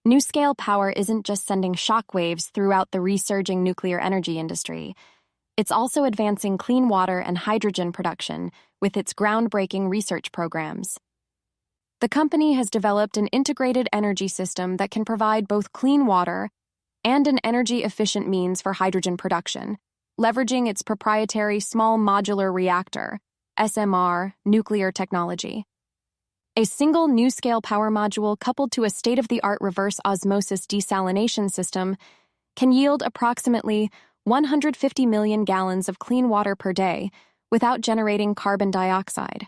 NuScale Power isn't just sending shockwaves throughout the resurging nuclear energy industry. It's also advancing clean water and hydrogen production with its groundbreaking research programs. The company has developed an integrated energy system that can provide both clean water and an energy-efficient means for hydrogen production, leveraging its proprietary small modular reactor, SMR, nuclear technology. A single NuScale power module coupled to a state-of-the-art reverse osmosis desalination system can yield approximately 150 million gallons of clean water per day without generating carbon dioxide.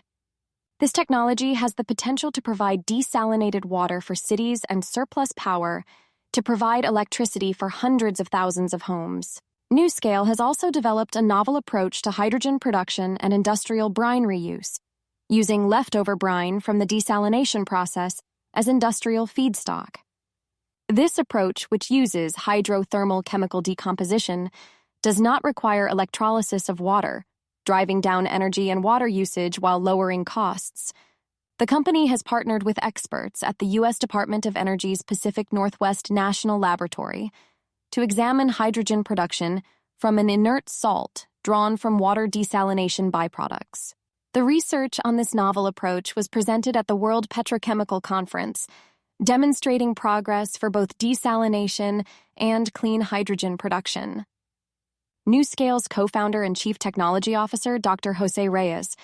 This technology has the potential to provide desalinated water for cities and surplus power to provide electricity for hundreds of thousands of homes. NuScale has also developed a novel approach to hydrogen production and industrial brine reuse, using leftover brine from the desalination process as industrial feedstock. This approach, which uses hydrothermal chemical decomposition, does not require electrolysis of water, driving down energy and water usage while lowering costs. The company has partnered with experts at the U.S. Department of Energy's Pacific Northwest National Laboratory to examine hydrogen production from an inert salt drawn from water desalination byproducts. The research on this novel approach was presented at the World Petrochemical Conference, demonstrating progress for both desalination and clean hydrogen production. NuScale's co-founder and chief technology officer, Dr. Jose Reyes,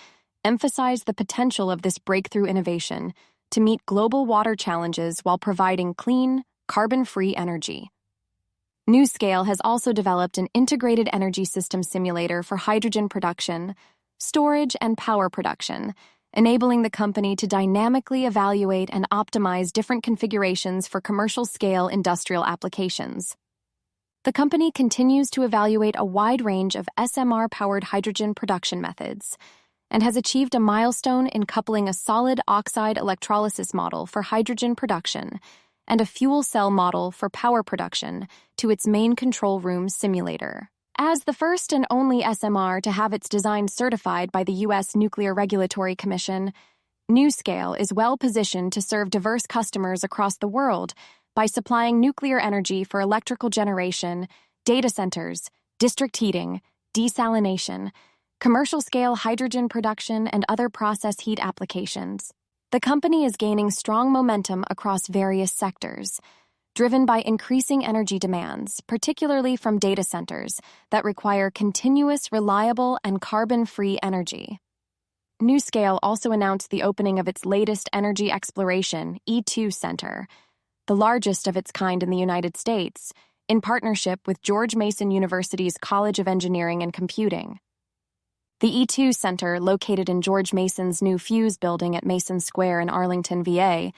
emphasized the potential of this breakthrough innovation to meet global water challenges while providing clean, carbon-free energy. NuScale has also developed an integrated energy system simulator for hydrogen production, storage, and power production, enabling the company to dynamically evaluate and optimize different configurations for commercial-scale industrial applications. The company continues to evaluate a wide range of SMR-powered hydrogen production methods and has achieved a milestone in coupling a solid oxide electrolysis model for hydrogen production and a fuel cell model for power production to its main control room simulator. As the first and only SMR to have its design certified by the U.S. Nuclear Regulatory Commission, NuScale is well-positioned to serve diverse customers across the world by supplying nuclear energy for electrical generation, data centers, district heating, desalination, commercial-scale hydrogen production, and other process heat applications. The company is gaining strong momentum across various sectors, driven by increasing energy demands, particularly from data centers that require continuous, reliable, and carbon-free energy. NuScale also announced the opening of its latest Energy Exploration E2 Center, the largest of its kind in the United States, in partnership with George Mason University's College of Engineering and Computing. The E2 Center, located in George Mason's new Fuse building at Mason Square in Arlington, VA,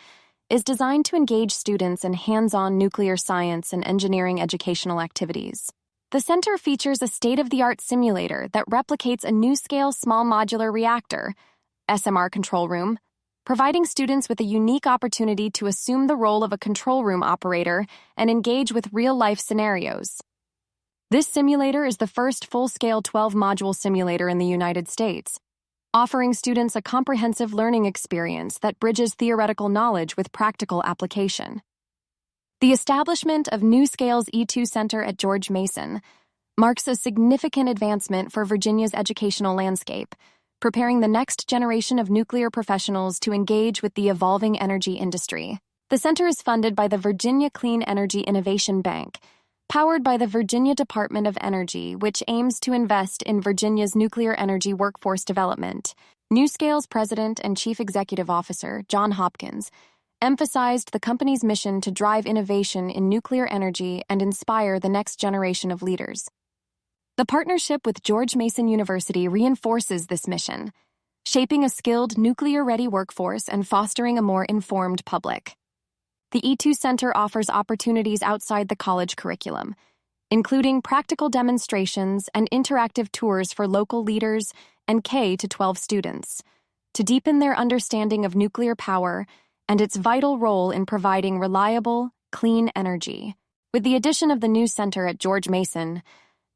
is designed to engage students in hands-on nuclear science and engineering educational activities. The center features a state-of-the-art simulator that replicates a NuScale small modular reactor, SMR control room, providing students with a unique opportunity to assume the role of a control room operator and engage with real-life scenarios. This simulator is the first full-scale 12-module simulator in the United States, offering students a comprehensive learning experience that bridges theoretical knowledge with practical application. The establishment of NuScale's E2 Center at George Mason marks a significant advancement for Virginia's educational landscape, preparing the next generation of nuclear professionals to engage with the evolving energy industry. The center is funded by the Virginia Clean Energy Innovation Bank, powered by the Virginia Department of Energy, which aims to invest in Virginia's nuclear energy workforce development. NuScale's president and chief executive officer, John Hopkins, emphasized the company's mission to drive innovation in nuclear energy and inspire the next generation of leaders. The partnership with George Mason University reinforces this mission, shaping a skilled, nuclear-ready workforce and fostering a more informed public. The E2 Center offers opportunities outside the college curriculum, including practical demonstrations and interactive tours for local leaders and K-12 students, to deepen their understanding of nuclear power and its vital role in providing reliable, clean energy. With the addition of the new center at George Mason,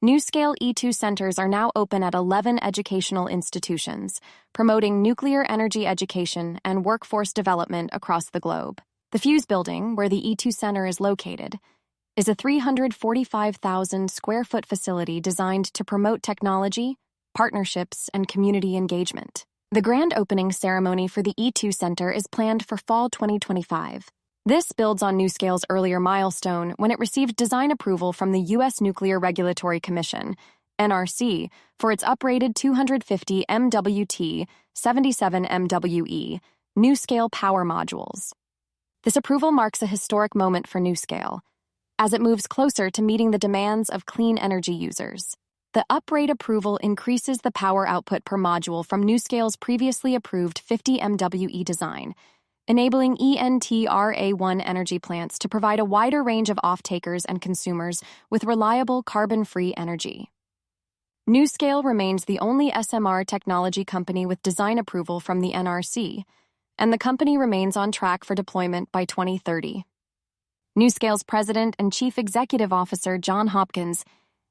NuScale E2 centers are now open at 11 educational institutions, promoting nuclear energy education and workforce development across the globe. The Fuse building, where the E2 Center is located, is a 345,000 square foot facility designed to promote technology, partnerships, and community engagement. The grand opening ceremony for the E2 Center is planned for fall 2025. This builds on NuScale's earlier milestone when it received design approval from the U.S. Nuclear Regulatory Commission, NRC, for its uprated 250 MWT 77 MWE NuScale power modules. This approval marks a historic moment for NuScale, as it moves closer to meeting the demands of clean energy users. The uprate approval increases the power output per module from NuScale's previously approved 50 MWE design, enabling ENTRA1 energy plants to provide a wider range of off-takers and consumers with reliable carbon-free energy. NuScale remains the only SMR technology company with design approval from the NRC, and the company remains on track for deployment by 2030. NuScale's president and chief executive officer, John Hopkins,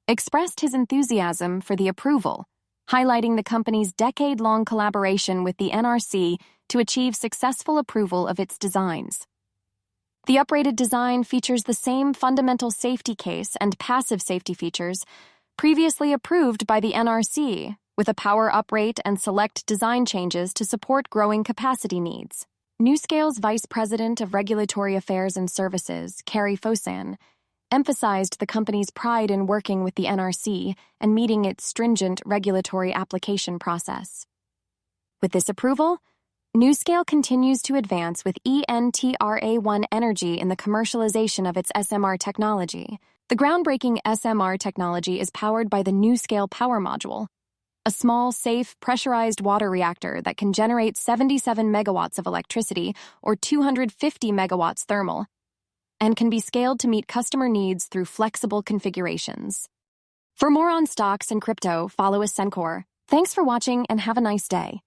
expressed his enthusiasm for the approval, highlighting the company's decade-long collaboration with the NRC to achieve successful approval of its designs. The uprated design features the same fundamental safety case and passive safety features previously approved by the NRC, with a power uprate and select design changes to support growing capacity needs. NuScale's Vice President of Regulatory Affairs and Services, Carrie Fosan, emphasized the company's pride in working with the NRC and meeting its stringent regulatory application process. With this approval, NuScale continues to advance with ENTRA1 Energy in the commercialization of its SMR technology. The groundbreaking SMR technology is powered by the NuScale Power Module, a small, safe, pressurized water reactor that can generate 77 megawatts of electricity or 250 megawatts thermal, and can be scaled to meet customer needs through flexible configurations. For more on stocks and crypto, follow Ascencore. Thanks for watching and have a nice day.